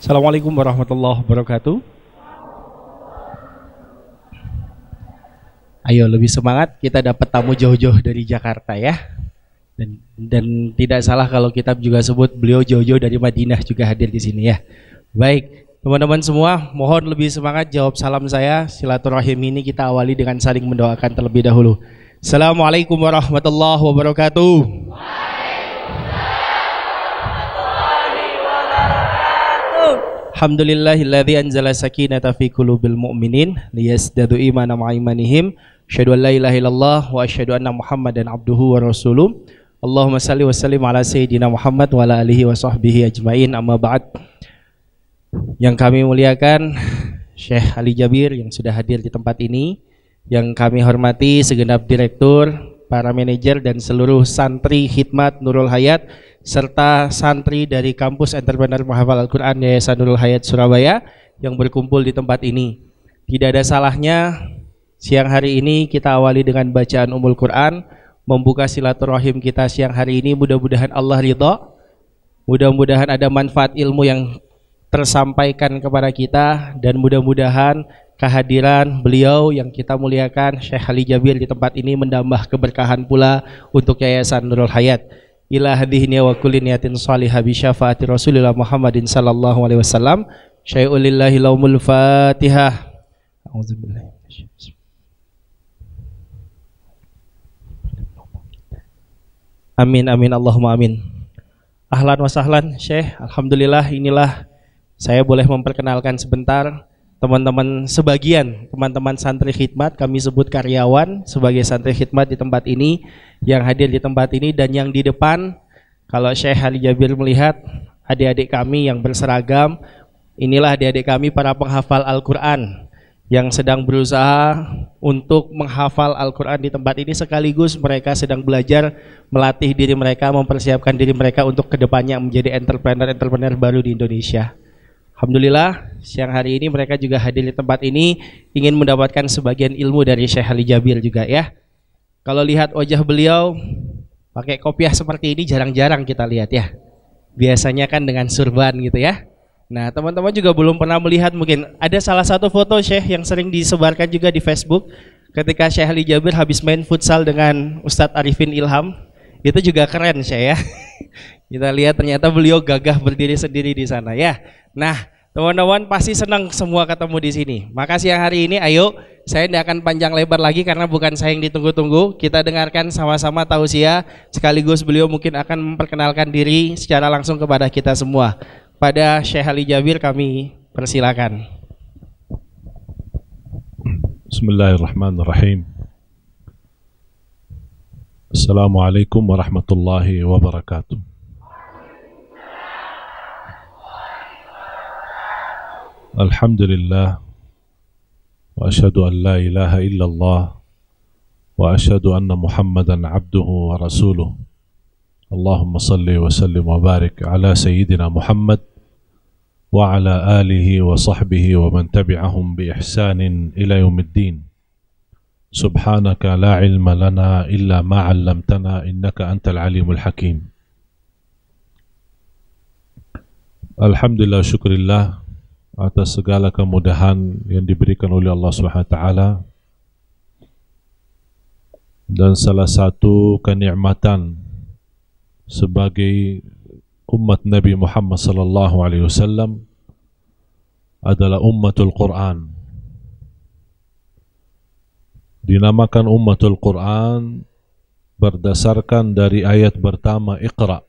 Assalamualaikum warahmatullahi wabarakatuh. Ayo lebih semangat, kita dapat tamu jauh-jauh dari Jakarta ya. Dan tidak salah kalau kita juga sebut beliau jauh-jauh dari Madinah juga hadir di sini ya. Baik, teman-teman semua, mohon lebih semangat jawab salam saya. Silaturahim ini kita awali dengan saling mendoakan terlebih dahulu. Assalamualaikum warahmatullahi wabarakatuh. Alhamdulillahilladzi anzala sakinata fi qulubil mu'minin liyazdadu imanan ma'a imanihim. Asyhadu an la ilaha illallah wa asyhadu anna Muhammadan abduhu wa rasuluh. Allahumma salli wa sallim ala sayyidina Muhammad wa ala alihi wa sahbihi ajmain. Amma ba'd. Yang kami muliakan Syekh Ali Jabir yang sudah hadir di tempat ini, yang kami hormati segenap direktur, para manajer dan seluruh santri Khidmat Nurul Hayat serta santri dari kampus Entrepreneur Menghafal Al-Quran Yayasan Nurul Hayat Surabaya yang berkumpul di tempat ini. Tidak ada salahnya siang hari ini kita awali dengan bacaan Ummul Quran, membuka silaturahim kita siang hari ini. Mudah-mudahan Allah ridha, mudah-mudahan ada manfaat ilmu yang tersampaikan kepada kita, dan mudah-mudahan kehadiran beliau yang kita muliakan Syekh Ali Jabir di tempat ini menambah keberkahan pula untuk Yayasan Nurul Hayat. Ila hadhihi wa kulli niyatin shalihah bi syafaati Rasulillah Muhammadin sallallahu alaihi wasallam. Syai'ul lillahi laumul Fatihah. A'udzubillahi minasyaitonir. Amin amin Allahumma amin. Ahlan wa sahlan Syekh. Alhamdulillah, inilah saya boleh memperkenalkan sebentar teman-teman, sebagian teman-teman santri khidmat, kami sebut karyawan sebagai santri khidmat di tempat ini, yang hadir di tempat ini. Dan yang di depan, kalau Syekh Ali Jabir melihat adik-adik kami yang berseragam, inilah adik-adik kami para penghafal Al-Quran yang sedang berusaha untuk menghafal Al-Quran di tempat ini, sekaligus mereka sedang belajar melatih diri mereka, mempersiapkan diri mereka untuk kedepannya menjadi entrepreneur baru di Indonesia. Alhamdulillah, siang hari ini mereka juga hadir di tempat ini, ingin mendapatkan sebagian ilmu dari Syekh Ali Jabir juga ya. Kalau lihat wajah beliau pakai kopiah seperti ini jarang-jarang kita lihat ya. Biasanya kan dengan surban gitu ya. Nah, teman-teman juga belum pernah melihat, mungkin ada salah satu foto Syekh yang sering disebarkan juga di Facebook ketika Syekh Ali Jabir habis main futsal dengan Ustadz Arifin Ilham. Itu juga keren Syekh ya. Kita lihat ternyata beliau gagah berdiri sendiri di sana ya. Nah, teman-teman pasti senang semua ketemu di sini. Maka siang hari ini ayo, saya tidak akan panjang lebar lagi karena bukan saya yang ditunggu-tunggu. Kita dengarkan sama-sama tausiah, sekaligus beliau mungkin akan memperkenalkan diri secara langsung kepada kita semua. Pada Syekh Ali Jabir kami persilakan. Bismillahirrahmanirrahim. Assalamualaikum warahmatullahi wabarakatuh. Alhamdulillah wa asyhadu an la ilaha illallah wa asyhadu anna Muhammadan abduhu wa rasuluh. Allahumma salli wa sallim wa barik ala sayyidina Muhammad wa ala alihi wa sahbihi wa man tabi'ahum bi ihsanin ila yaumiddin. Subhanaka la ilma lana illa ma 'allamtana innaka antal alimul hakim. Alhamdulillah, syukurillah atas segala kemudahan yang diberikan oleh Allah SWT, dan salah satu kenikmatan sebagai umat Nabi Muhammad SAW adalah ummatul Quran. Dinamakan ummatul Quran berdasarkan dari ayat pertama Iqra,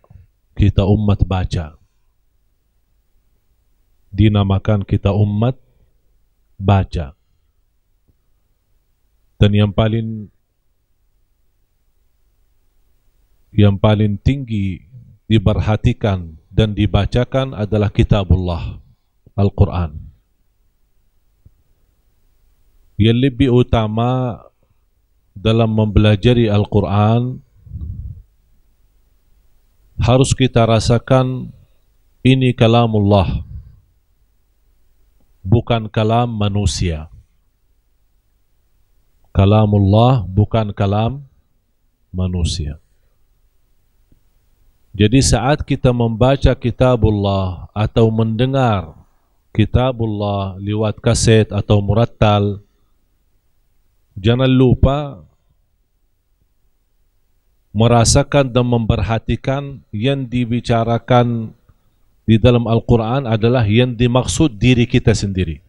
kita umat baca. Dinamakan kita umat baca. Dan yang paling tinggi diperhatikan dan dibacakan adalah kitabullah, Al-Quran. Yang lebih utama dalam mempelajari Al-Quran, harus kita rasakan ini kalamullah, bukan kalam manusia. Kalamullah bukan kalam manusia. Jadi saat kita membaca kitabullah atau mendengar kitabullah lewat kaset atau murattal, jangan lupa merasakan dan memperhatikan yang dibicarakan di dalam Al-Quran adalah yang dimaksud diri kita sendiri.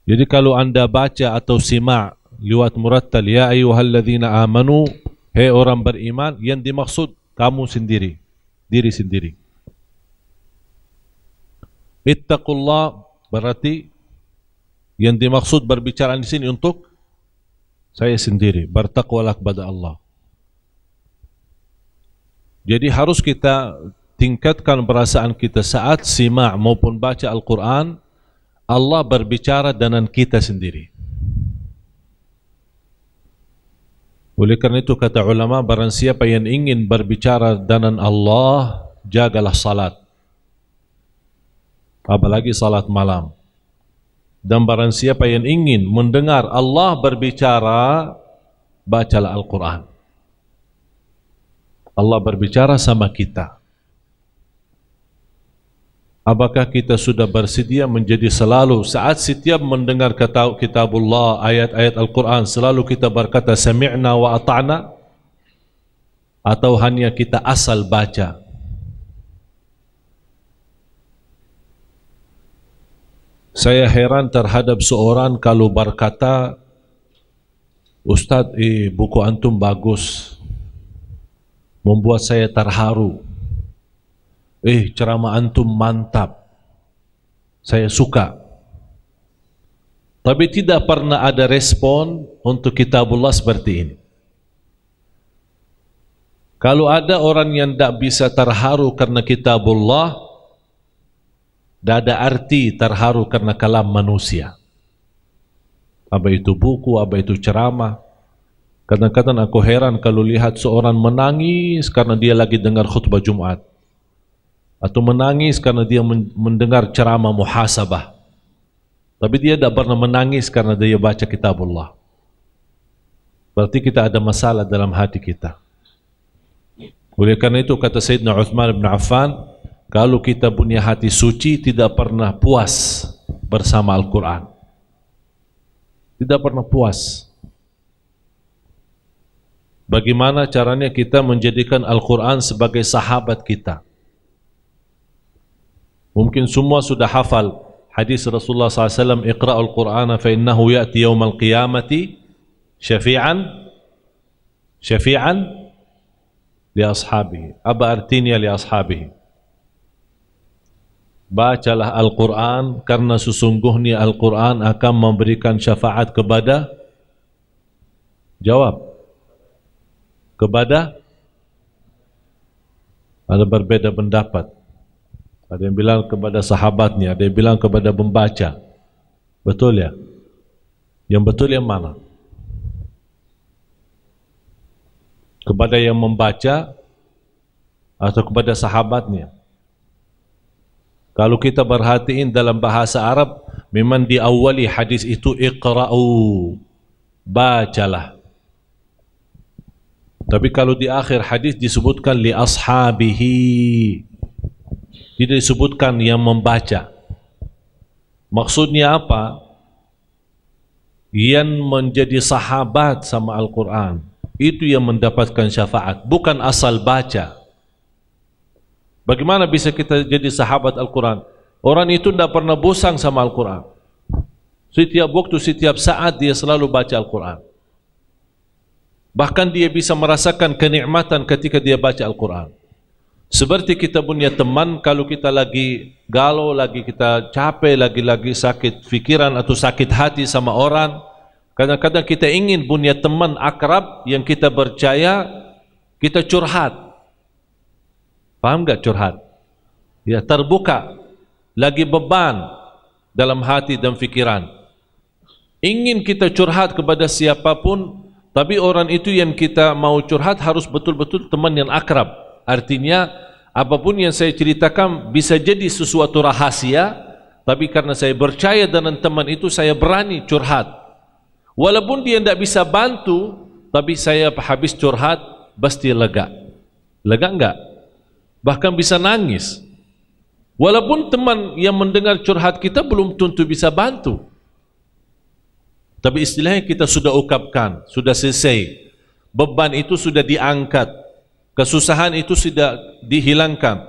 Jadi kalau anda baca atau simak lewat murattal, ya ayyuhalladzina amanu, hei orang beriman, yang dimaksud kamu sendiri, diri sendiri. Ittaqullah berarti yang dimaksud berbicara di sini untuk saya sendiri, bertakwalah kepada Allah. Jadi harus kita tingkatkan perasaan kita saat simak maupun baca Al-Quran, Allah berbicara dengan kita sendiri. Oleh karena itu kata ulama, barang siapa yang ingin berbicara dengan Allah, jagalah salat, apalagi salat malam. Dan barang siapa yang ingin mendengar Allah berbicara, bacalah Al-Quran. Allah berbicara sama kita. Apakah kita sudah bersedia menjadi selalu saat setiap mendengar kata kitabullah, ayat-ayat Al-Quran, selalu kita berkata sami'na wa ata'na, atau hanya kita asal baca? Saya heran terhadap seorang kalau berkata, Ustaz, buku antum bagus, membuat saya terharu. Ceramah antum mantap, saya suka. Tapi tidak pernah ada respon untuk kitabullah seperti ini. Kalau ada orang yang tidak bisa terharu karena kitabullah, tidak ada arti terharu karena kalam manusia. Apa itu buku, apa itu ceramah. Kadang-kadang aku heran kalau lihat seorang menangis karena dia lagi dengar khutbah Jumat, atau menangis karena dia mendengar ceramah muhasabah, tapi dia tidak pernah menangis karena dia baca kitabullah. Berarti kita ada masalah dalam hati kita. Oleh karena itu kata Sayyidina Uthman bin Affan, kalau kita punya hati suci, tidak pernah puas bersama Al-Quran. Tidak pernah puas. Bagaimana caranya kita menjadikan Al-Quran sebagai sahabat kita? Mungkin semua sudah hafal hadis Rasulullah SAW, Iqra'ul Qur'ana fa innahu ya'ti yawmal qiyamati syafi'an li ashabihi. Apa artinya li ashabihi? Bacalah Al-Quran karena sesungguhnya Al-Quran akan memberikan syafaat kepada, jawab, kepada, ada berbeda pendapat. Ada yang bilang kepada sahabatnya, ada yang bilang kepada pembaca. Betul ya? Yang betul yang mana? Kepada yang membaca atau kepada sahabatnya? Kalau kita perhatiin dalam bahasa Arab, memang diawali hadis itu iqra'u, bacalah. Tapi kalau di akhir hadis disebutkan li ashabihi, tidak disebutkan yang membaca. Maksudnya apa? Yang menjadi sahabat sama Al-Quran, itu yang mendapatkan syafaat, bukan asal baca. Bagaimana bisa kita jadi sahabat Al-Quran? Orang itu tidak pernah bosan sama Al-Quran. Setiap waktu, setiap saat dia selalu baca Al-Quran. Bahkan dia bisa merasakan kenikmatan ketika dia baca Al-Quran. Seperti kita punya teman, kalau kita lagi galau, lagi kita capek, lagi sakit fikiran atau sakit hati sama orang, kadang-kadang kita ingin punya teman akrab yang kita percaya, kita curhat. Paham enggak curhat? Ya, terbuka, lagi beban dalam hati dan fikiran. Ingin kita curhat kepada siapapun, tapi orang itu yang kita mau curhat harus betul-betul teman yang akrab. Artinya apapun yang saya ceritakan bisa jadi sesuatu rahasia, tapi karena saya percaya dengan teman itu, saya berani curhat. Walaupun dia tidak bisa bantu, tapi saya habis curhat pasti lega. Lega enggak? Bahkan bisa nangis. Walaupun teman yang mendengar curhat kita belum tentu bisa bantu, tapi istilahnya kita sudah ungkapkan, sudah selesai, beban itu sudah diangkat, kesusahan itu sudah dihilangkan.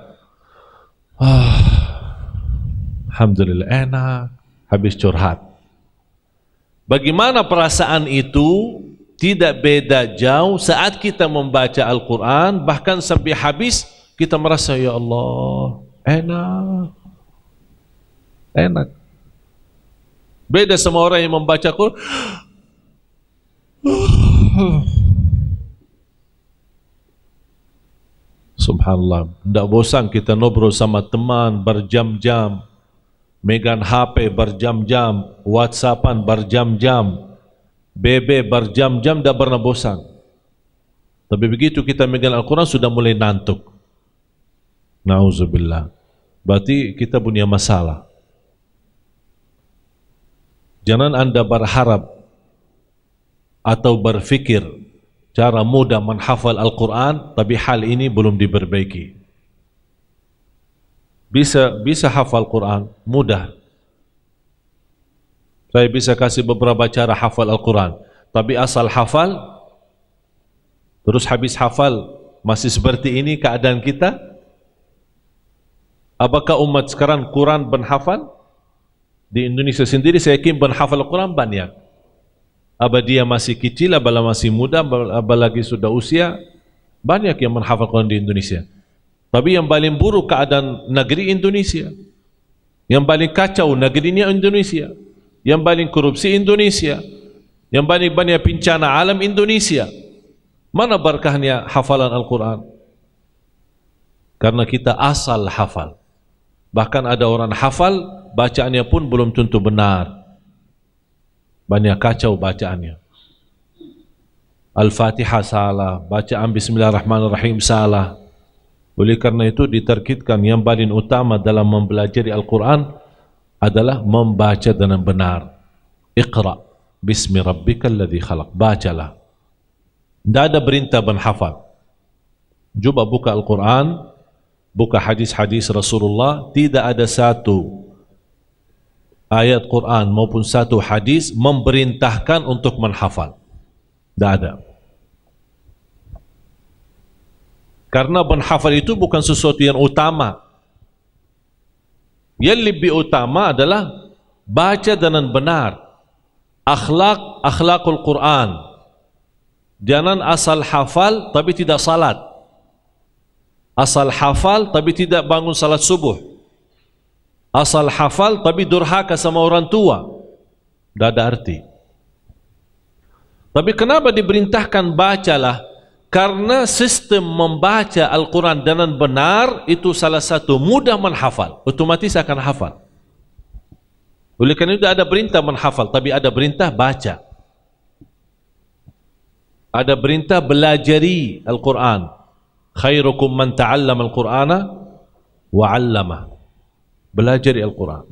Alhamdulillah, enak habis curhat. Bagaimana perasaan itu? Tidak beda jauh saat kita membaca Al-Quran, bahkan sampai habis kita merasa, ya Allah, enak, enak. Beda sama orang yang membaca Quran. Subhanallah, tidak bosan kita ngobrol sama teman berjam-jam, megang HP berjam-jam, WhatsAppan berjam-jam, BB berjam-jam, tidak pernah bosan. Tapi begitu kita megang Al-Quran sudah mulai ngantuk. Na'udzubillah. Berarti kita punya masalah. Jangan anda berharap atau berfikir cara mudah menghafal Al-Quran, tapi hal ini belum diperbaiki. Bisa hafal Quran mudah. Saya bisa kasih beberapa cara hafal Al-Quran, tapi asal hafal, terus habis hafal masih seperti ini keadaan kita. Apakah umat sekarang Quran benhafal? Di Indonesia sendiri saya yakin benhafal Al-Quran banyak. Apa dia masih kecil, apa masih muda, apa lagi sudah usia, banyak yang menghafal Quran di Indonesia. Tapi yang paling buruk keadaan negeri Indonesia, yang paling kacau negerinya Indonesia, yang paling korupsi Indonesia, yang paling banyak bencana alam Indonesia. Mana berkahnya hafalan Al-Quran? Karena kita asal hafal. Bahkan ada orang hafal, bacaannya pun belum tentu benar. Banyak kacau bacaannya. Al-Fatihah salah, bacaan Bismillahirrahmanirrahim salah. Oleh karena itu diterkitkan yang paling utama dalam mempelajari Al-Quran adalah membaca dengan benar. Iqra bismi rabbikal ladzi khalaq. Bacalah. Tidak ada perintah menghafal. Coba buka Al-Quran, buka hadis-hadis Rasulullah, tidak ada satu ayat Quran maupun satu hadis memerintahkan untuk menghafal. Tidak ada. Karena menghafal itu bukan sesuatu yang utama. Yang lebih utama adalah baca dengan benar. Akhlakul Quran. Jangan asal hafal tapi tidak salat. Asal hafal tapi tidak bangun salat subuh. Asal hafal tapi durhaka sama orang tua. Tidak ada arti. Tapi kenapa diperintahkan bacalah? Karena sistem membaca Al-Quran dengan benar itu salah satu mudah menghafal. Otomatis akan hafal. Oleh karena itu ada perintah menghafal, tapi ada perintah baca. Ada perintah belajari Al-Quran. Khairukum man ta'allama Al-Qur'ana wa 'allama. Belajari Al-Quran.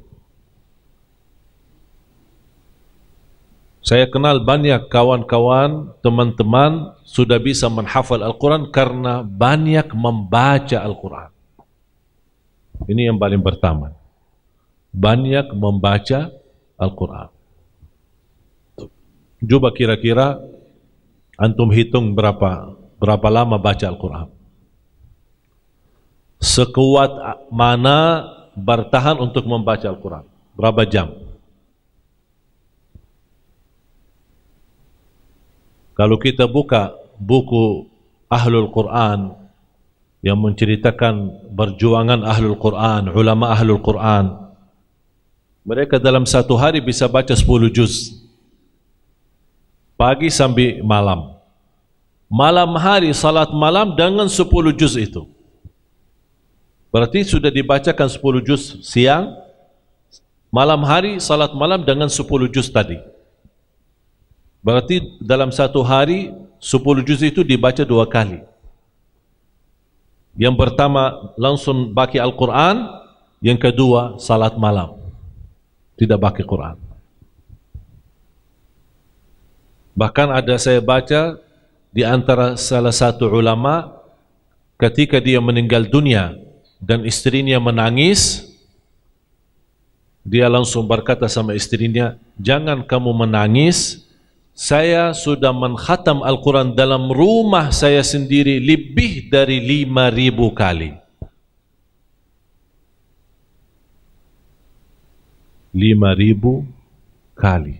Saya kenal banyak kawan-kawan, teman-teman sudah bisa menghafal Al-Quran karena banyak membaca Al-Quran. Ini yang paling pertama. Banyak membaca Al-Quran. Coba kira-kira antum hitung berapa lama baca Al-Quran. Sekuat mana bertahan untuk membaca Al-Quran? Berapa jam? Kalau kita buka buku Ahlul Quran yang menceritakan perjuangan Ahlul Quran, ulama Ahlul Quran, mereka dalam satu hari bisa baca 10 juz. Pagi sampai malam. Malam hari salat malam dengan 10 juz itu. Berarti sudah dibacakan 10 juz siang, malam hari salat malam dengan 10 juz tadi. Berarti dalam satu hari 10 juz itu dibaca 2 kali. Yang pertama langsung baca Al-Quran, yang kedua salat malam. Tidak baca Quran. Bahkan ada saya baca di antara salah satu ulama ketika dia meninggal dunia dan istrinya menangis, dia langsung berkata sama istrinya, jangan kamu menangis, saya sudah menkhatam Al-Quran dalam rumah saya sendiri lebih dari 5.000 kali. 5.000 kali.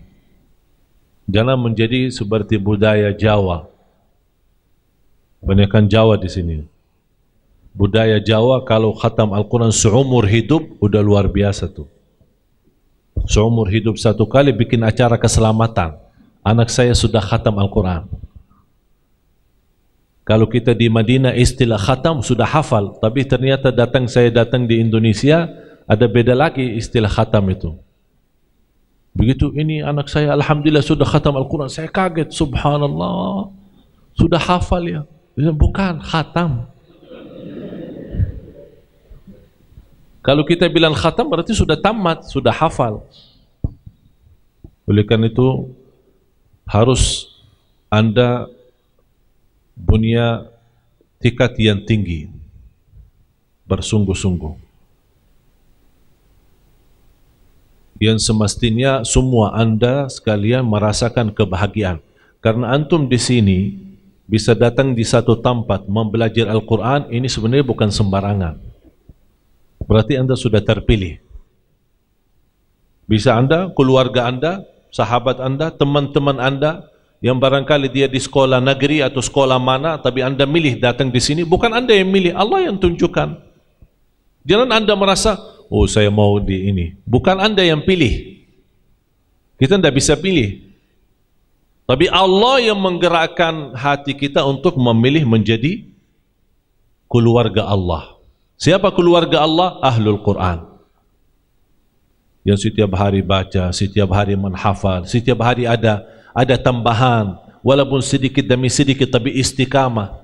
Jangan menjadi seperti budaya Jawa. Banyakkan Jawa di sini. Budaya Jawa kalau khatam Al-Quran seumur hidup, udah luar biasa tuh. Seumur hidup satu kali bikin acara keselamatan. Anak saya sudah khatam Al-Quran. Kalau kita di Madinah istilah khatam sudah hafal, tapi ternyata saya datang di Indonesia, ada beda lagi istilah khatam itu. Begitu ini anak saya alhamdulillah sudah khatam Al-Quran, saya kaget, subhanallah, sudah hafal ya. Bukan khatam. Kalau kita bilang khatam berarti sudah tamat, sudah hafal. Oleh karena itu harus Anda punya tingkat yang tinggi, bersungguh-sungguh. Yang semestinya semua Anda sekalian merasakan kebahagiaan. Karena antum di sini bisa datang di satu tempat membelajar Al-Quran, ini sebenarnya bukan sembarangan. Berarti Anda sudah terpilih. Bisa Anda, keluarga Anda, sahabat Anda, teman-teman Anda yang barangkali dia di sekolah negeri atau sekolah mana, tapi Anda milih datang di sini, bukan Anda yang milih, Allah yang tunjukkan. Jangan Anda merasa, oh saya mau di ini. Bukan Anda yang pilih. Kita tidak bisa pilih. Tapi Allah yang menggerakkan hati kita untuk memilih menjadi keluarga Allah. Siapa keluarga Allah? Ahlul Quran. Yang setiap hari baca, setiap hari menghafal, setiap hari ada tambahan, walaupun sedikit demi sedikit, tapi istiqamah.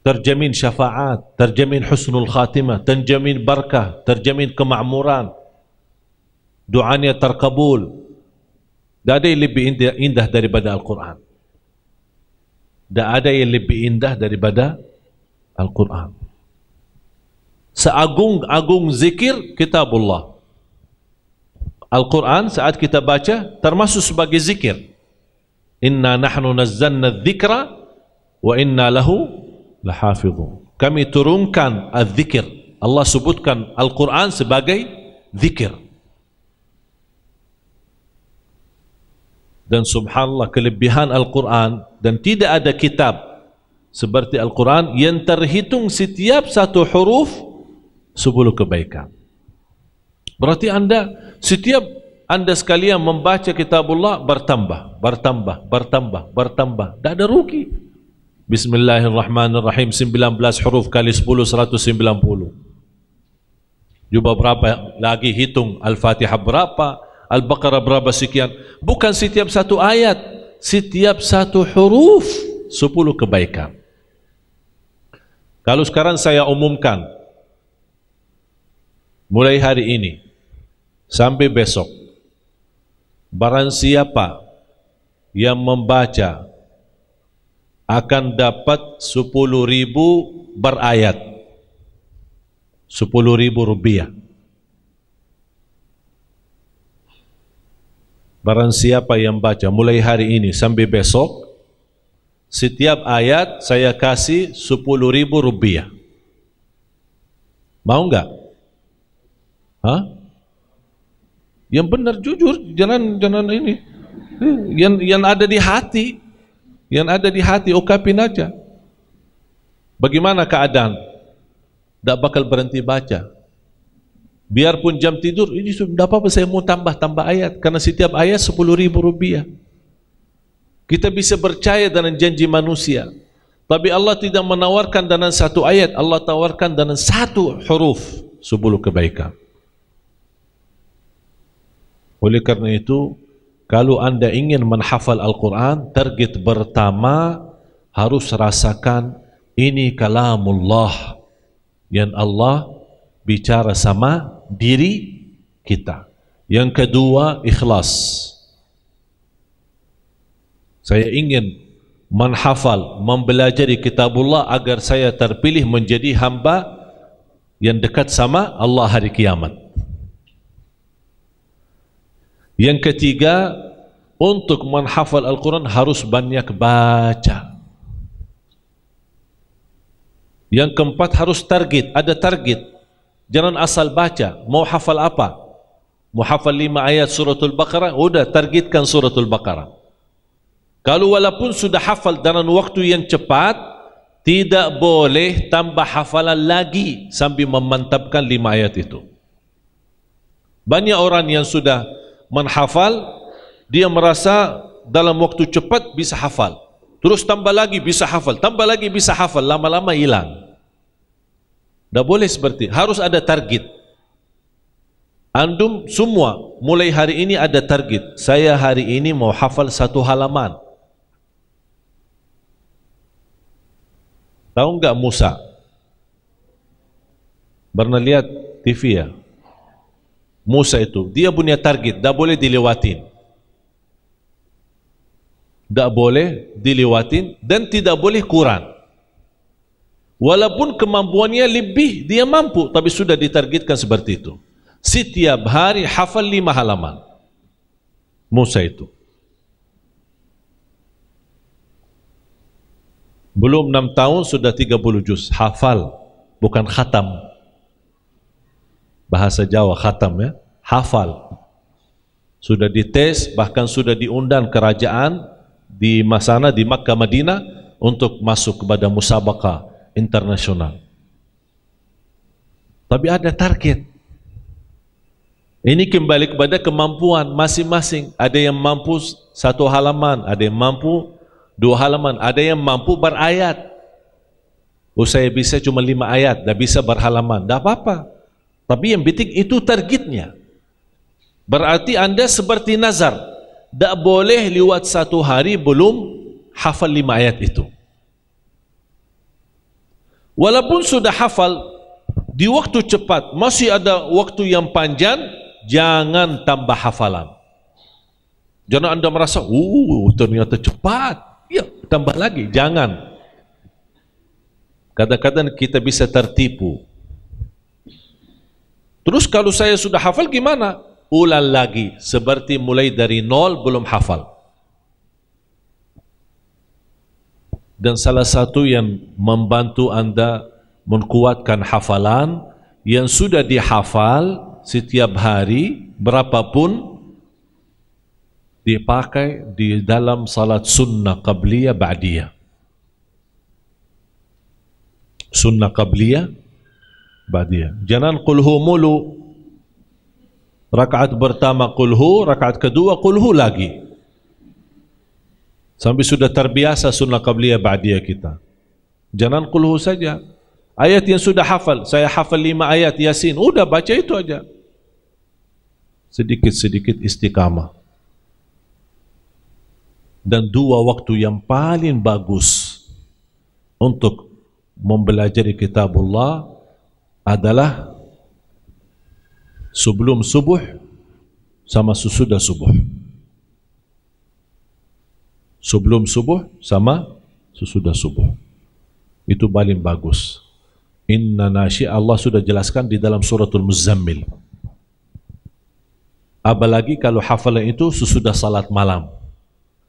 Terjamin syafaat, terjamin husnul khatimah, terjamin barakah, terjamin kemakmuran. Doanya terkabul. Tak ada yang lebih indah daripada Al-Quran. Tak ada yang lebih indah daripada Al-Quran. Seagung-agung zikir kitabullah. Al-Quran saat kita baca termasuk sebagai zikir. Inna nahnu nazzalna dzikra wa inna lahu lahafidhun. Kami turunkan az-zikir. Allah sebutkan Al-Quran sebagai zikir. Dan subhanallah kelebihan Al-Quran, dan tidak ada kitab seperti Al-Quran yang terhitung setiap satu huruf 10 kebaikan. Berarti setiap anda sekalian membaca kitabullah bertambah. Tak ada rugi. Bismillahirrahmanirrahim, 19 huruf kali 10, 190. Coba berapa lagi hitung, Al-Fatihah berapa, Al-Baqarah berapa sekian. Bukan setiap satu ayat, setiap satu huruf 10 kebaikan. Kalau sekarang saya umumkan, mulai hari ini sampai besok, barang siapa yang membaca akan dapat 10.000 berayat, 10.000 rupiah. Barang siapa yang baca mulai hari ini sampai besok, setiap ayat saya kasih 10.000 rupiah. Mau enggak? Hah? Yang benar jujur, jangan ini. Yang ada di hati, ungkapin aja. Bagaimana keadaan? Tak bakal berhenti baca. Biarpun jam tidur, ini sudah apa-apa, saya mau tambah ayat, karena setiap ayat 10.000 rupiah. Kita bisa percaya dengan janji manusia, tapi Allah tidak menawarkan dengan satu ayat, Allah tawarkan dengan satu huruf 10 kebaikan. Oleh karena itu, kalau anda ingin menghafal Al-Quran, target pertama harus rasakan ini kalamullah yang Allah bicara sama diri kita. Yang kedua, ikhlas. Saya ingin menghafal, mempelajari kitabullah agar saya terpilih menjadi hamba yang dekat sama Allah hari kiamat. Yang ketiga, untuk menghafal Al-Quran harus banyak baca. Yang keempat, harus target, ada target. Jangan asal baca, mau hafal apa? Mau hafal 5 ayat suratul Baqarah, udah targetkan suratul Baqarah. Kalau walaupun sudah hafal dalam waktu yang cepat, tidak boleh tambah hafalan lagi sambil memantapkan 5 ayat itu. Banyak orang yang sudah menghafal, dia merasa dalam waktu cepat bisa hafal. Terus tambah lagi bisa hafal, tambah lagi bisa hafal, lama-lama hilang. Tidak boleh seperti, harus ada target. Antum semua mulai hari ini ada target. Saya hari ini mau hafal 1 halaman. Tahu enggak Musa? Pernah lihat TV ya? Musa itu, dia punya target, tak boleh dilewatin. Tak boleh dilewatin dan tidak boleh kurang. Walaupun kemampuannya lebih, dia mampu, tapi sudah ditargetkan seperti itu. Setiap hari hafal 5 halaman. Musa itu. Belum 6 tahun sudah 30 juz. Hafal, bukan khatam. Bahasa Jawa khatam ya. Hafal. Sudah dites, bahkan sudah diundang kerajaan di Masana, di Makkah Madinah untuk masuk kepada musabaqah internasional. Tapi ada target. Ini kembali kepada kemampuan masing-masing. Ada yang mampu 1 halaman, ada yang mampu 2 halaman, ada yang mampu berayat. Oh, saya bisa cuma 5 ayat, dah bisa berhalaman, dah apa-apa. Tapi yang penting itu targetnya. Berarti anda seperti nazar, tak boleh lewat 1 hari belum hafal 5 ayat itu. Walaupun sudah hafal, di waktu cepat, masih ada waktu yang panjang, jangan tambah hafalan. Jangan anda merasa, ternyata cepat. Ya, tambah lagi, jangan. Kadang-kadang kita bisa tertipu. Terus kalau saya sudah hafal gimana? Ulang lagi, seperti mulai dari 0 belum hafal. Dan salah satu yang membantu anda menguatkan hafalan, yang sudah dihafal setiap hari, berapapun, dipakai di dalam salat sunnah qabliyah ba'diyah. Sunnah qabliyah ba'diyah. Jangan qulhu mulu. Rakaat pertama qulhu, rakaat kedua qulhu lagi. Sampai sudah terbiasa sunnah qabliyah ba'diyah kita. Jangan qulhu saja. Ayat yang sudah hafal, saya hafal 5 ayat Yasin, udah baca itu aja. Sedikit-sedikit istiqamah. Dan 2 waktu yang paling bagus untuk mempelajari kitabullah adalah sebelum subuh sama sesudah subuh. Sebelum subuh sama sesudah subuh. Itu paling bagus. Inna nasyi, Allah sudah jelaskan di dalam suratul Muzammil. Apalagi kalau hafalan itu sesudah salat malam.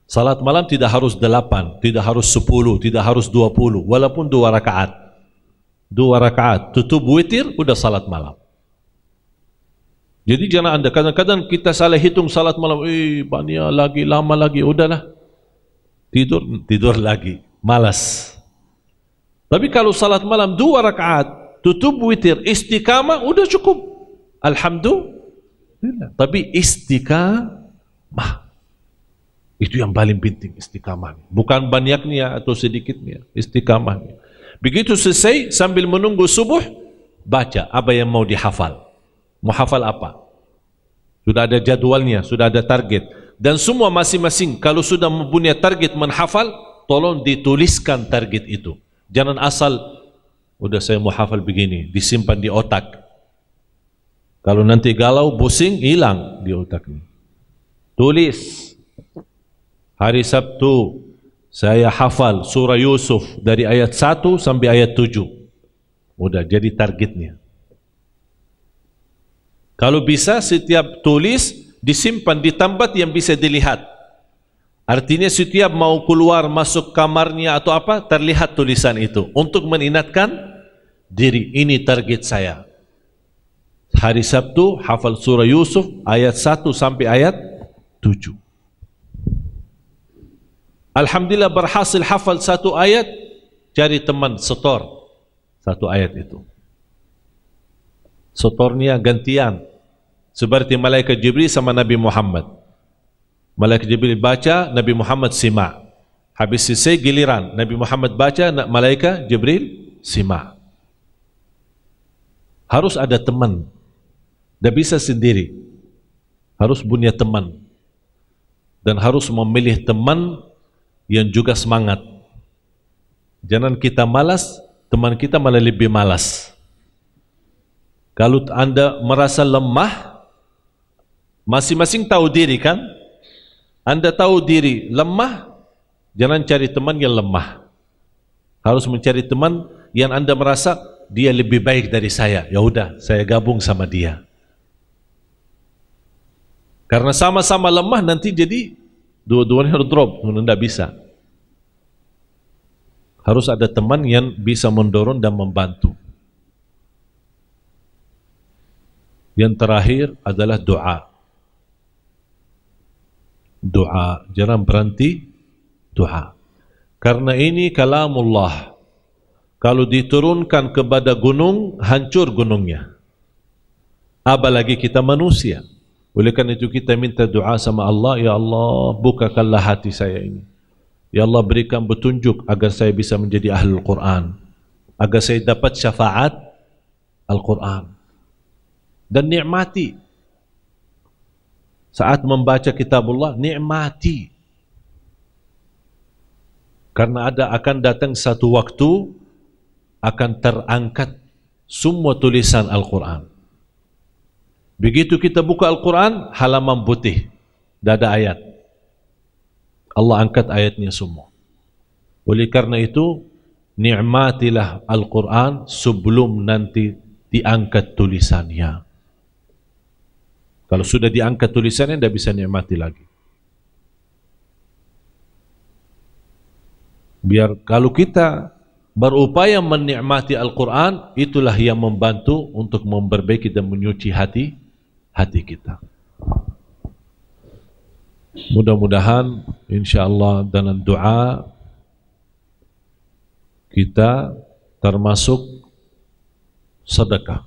Salat malam tidak harus 8, tidak harus 10, tidak harus 20, walaupun 2 rakaat. 2 rakaat, tutup witir, udah salat malam. Jadi jangan anda, kadang-kadang kita salah hitung salat malam, banyak lagi, lama lagi, udahlah. Tidur lagi, malas. Tapi kalau salat malam 2 rakaat, tutup witir, istiqamah, udah cukup. Alhamdulillah. Tapi istiqamah. Itu yang paling penting, istiqamah. Bukan banyaknya atau sedikitnya, istiqamahnya. Begitu selesai, sambil menunggu subuh, baca apa yang mau dihafal. Mau hafal apa? Sudah ada jadwalnya, sudah ada target. Dan semua masing-masing, kalau sudah mempunyai target menghafal, tolong dituliskan target itu. Jangan asal, udah saya mau hafal begini, disimpan di otak. Kalau nanti galau, pusing, hilang di otaknya. Tulis. Hari Sabtu saya hafal surah Yusuf dari ayat 1 sampai ayat 7. Udah jadi targetnya. Kalau bisa setiap tulis disimpan di tempat yang bisa dilihat. Artinya setiap mau keluar masuk kamarnya atau apa, terlihat tulisan itu untuk mengingatkan diri, ini target saya. Hari Sabtu hafal surah Yusuf ayat 1 sampai ayat 7. Alhamdulillah berhasil hafal satu ayat, cari teman setor satu ayat itu. Setornya gantian, seperti malaikat Jibril sama Nabi Muhammad. Malaikat Jibril baca, Nabi Muhammad simak. Habis selesai giliran Nabi Muhammad baca, malaikat Jibril simak. Harus ada teman. Tidak bisa sendiri. Harus punya teman. Dan harus memilih teman yang juga semangat. Jangan kita malas, teman kita malah lebih malas. Kalau Anda merasa lemah, masing-masing tahu diri kan? Anda tahu diri lemah, jangan cari teman yang lemah. Harus mencari teman yang Anda merasa dia lebih baik dari saya. Ya udah, saya gabung sama dia. Karena sama-sama lemah nanti jadi dua-duanya drop, tidak bisa. Harus ada teman yang bisa mendorong dan membantu. Yang terakhir adalah doa. Doa, jangan berhenti doa. Karena ini kalamullah. Kalau diturunkan kepada gunung, hancur gunungnya. Apalagi kita manusia. Oleh karena itu kita minta doa sama Allah, ya Allah bukakanlah hati saya ini. Ya Allah berikan petunjuk agar saya bisa menjadi ahlul Quran. Agar saya dapat syafaat Al-Quran. Dan nikmati saat membaca kitabullah, nikmati karena akan datang satu waktu akan terangkat semua tulisan Al-Quran. Begitu kita buka Al-Quran, halaman putih, tidak ada ayat. Allah angkat ayatnya semua. Oleh karena itu nikmatilah Al-Quran sebelum nanti diangkat tulisannya. Kalau sudah diangkat tulisannya, tidak bisa nikmati lagi. Biar kalau kita berupaya menikmati Al-Quran, itulah yang membantu untuk memperbaiki dan menyuci hati kita. Mudah-mudahan insyaAllah dengan doa kita termasuk sedekah.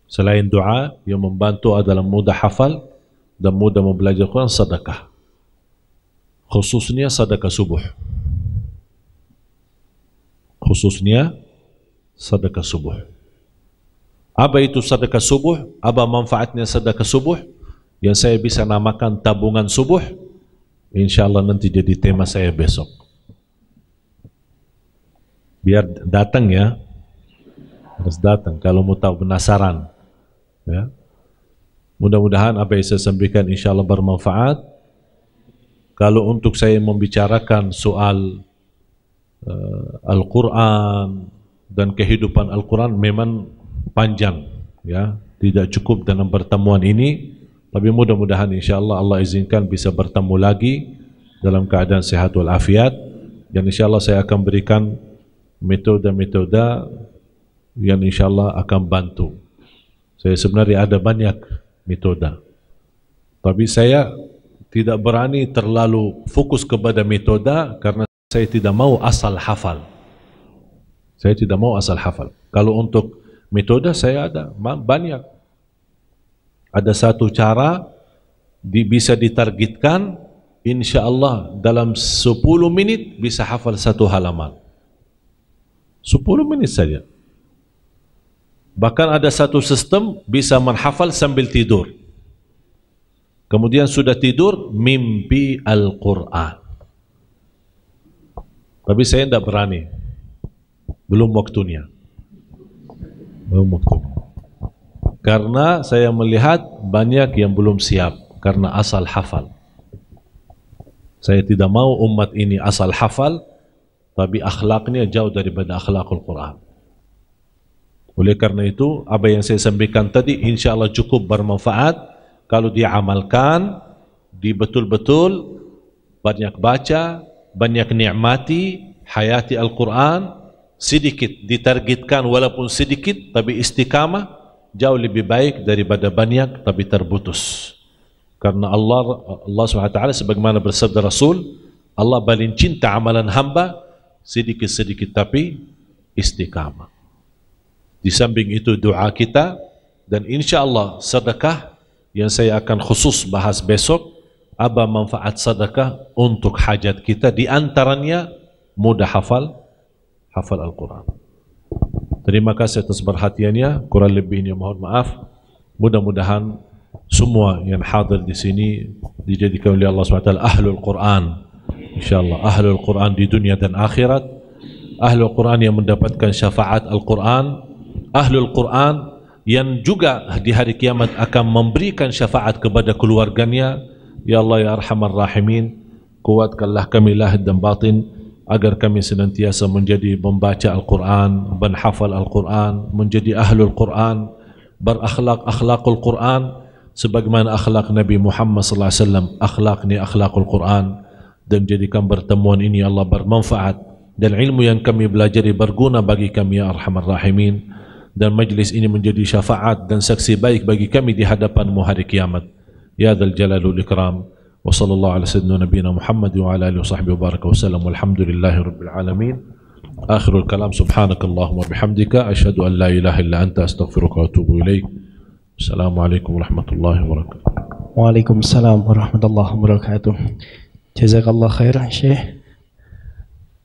Selain doa, yang membantu adalah mudah hafal dan mudah mempelajari Quran, sedekah. Khususnya sedekah subuh. Khususnya sedekah subuh. Apa itu sedekah subuh? Apa manfaatnya sedekah subuh? Yang saya bisa namakan tabungan subuh. InsyaAllah nanti jadi tema saya besok. Biar datang ya. Harus datang kalau mau tahu, penasaran. Ya. Mudah-mudahan apa yang saya sampaikan insyaAllah bermanfaat. Kalau untuk saya membicarakan soal Al-Quran dan kehidupan Al-Quran memang panjang, ya, tidak cukup dalam pertemuan ini. Tapi mudah-mudahan insyaAllah Allah izinkan bisa bertemu lagi dalam keadaan sehat walafiat. Dan insyaAllah saya akan berikan metode-metode yang insyaAllah akan bantu. Saya sebenarnya ada banyak metode, tapi saya tidak berani terlalu fokus kepada metode karena saya tidak mau asal hafal. Saya tidak mau asal hafal. Kalau untuk metode saya ada banyak. Ada satu cara bisa ditargetkan, insyaAllah dalam 10 menit bisa hafal satu halaman. 10 menit saja. Bahkan ada satu sistem bisa menghafal sambil tidur. Kemudian sudah tidur, mimpi Al-Quran. Tapi saya tidak berani. Belum waktunya. Belum waktunya. Karena saya melihat banyak yang belum siap karena asal hafal. Saya tidak mau umat ini asal hafal, tapi akhlaknya jauh daripada akhlakul Quran. Oleh karena itu, apa yang saya sampaikan tadi insya Allah cukup bermanfaat kalau diamalkan, betul-betul banyak baca, banyak nikmati, hayati Al-Quran, sedikit ditargetkan walaupun sedikit, tapi istiqamah jauh lebih baik daripada banyak tapi terputus. Karena Allah SWT sebagaimana bersabda Rasul, Allah paling cinta amalan hamba sedikit-sedikit tapi istiqamah. Di samping itu doa kita, dan insya Allah sedekah yang saya akan khusus bahas besok, apa manfaat sedekah untuk hajat kita, di antaranya mudah hafal Al-Quran. Terima kasih atas perhatiannya, kurang lebihnya mohon maaf. Mudah-mudahan semua yang hadir di sini dijadikan oleh Allah SWT ahlul Quran, insyaallah ahlul Quran di dunia dan akhirat, ahlul Quran yang mendapatkan syafaat Al-Quran, ahlul Quran yang juga di hari kiamat akan memberikan syafaat kepada keluarganya. Ya Allah ya Arhamar Rahimin, kuatkanlah kami lahir dan batin agar kami senantiasa menjadi membaca Al-Quran, menghafal Al-Quran, menjadi ahlul Quran, berakhlak-akhlakul Quran sebagaimana akhlak Nabi Muhammad sallallahu alaihi wasallam, akhlaknya akhlakul Quran, dan jadikan pertemuan ini Allah bermanfaat dan ilmu yang kami pelajari berguna bagi kami ya Arhamar Rahimin, dan majlis ini menjadi syafaat dan saksi baik bagi kami di hadapan-Mu hari kiamat. Ya Dzal Jalali wal Ikram. Wa sallallahu ala sayyidina nabiyina Muhammad wa ala alihi wa sahbihi wa baraka wa sallam. Walhamdulillahi rabbil alamin. Akhirul kalam, subhanakallahumma bihamdika asyhadu an la ilaha illa anta astaghfiruka wa atubu ilaik. Assalamualaikum warahmatullahi wabarakatuh. Waalaikumsalam warahmatullahi wabarakatuh. Jazakallah khair, Syekh.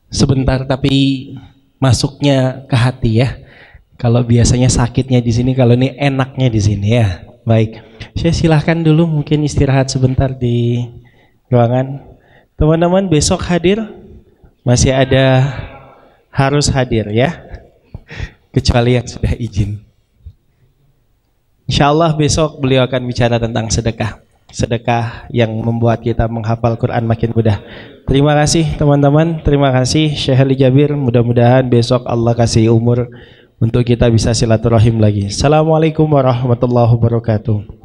Sebentar tapi masuknya ke hati ya. Kalau biasanya sakitnya di sini, kalau ini enaknya di sini ya. Baik, saya silahkan dulu mungkin istirahat sebentar di ruangan. Teman-teman besok hadir, masih ada harus hadir ya, kecuali yang sudah izin. Insya Allah besok beliau akan bicara tentang sedekah. Sedekah yang membuat kita menghafal Quran makin mudah. Terima kasih teman-teman, terima kasih Syekh Ali Jabir. Mudah-mudahan besok Allah kasih umur untuk kita bisa silaturahim lagi. Assalamualaikum warahmatullahi wabarakatuh.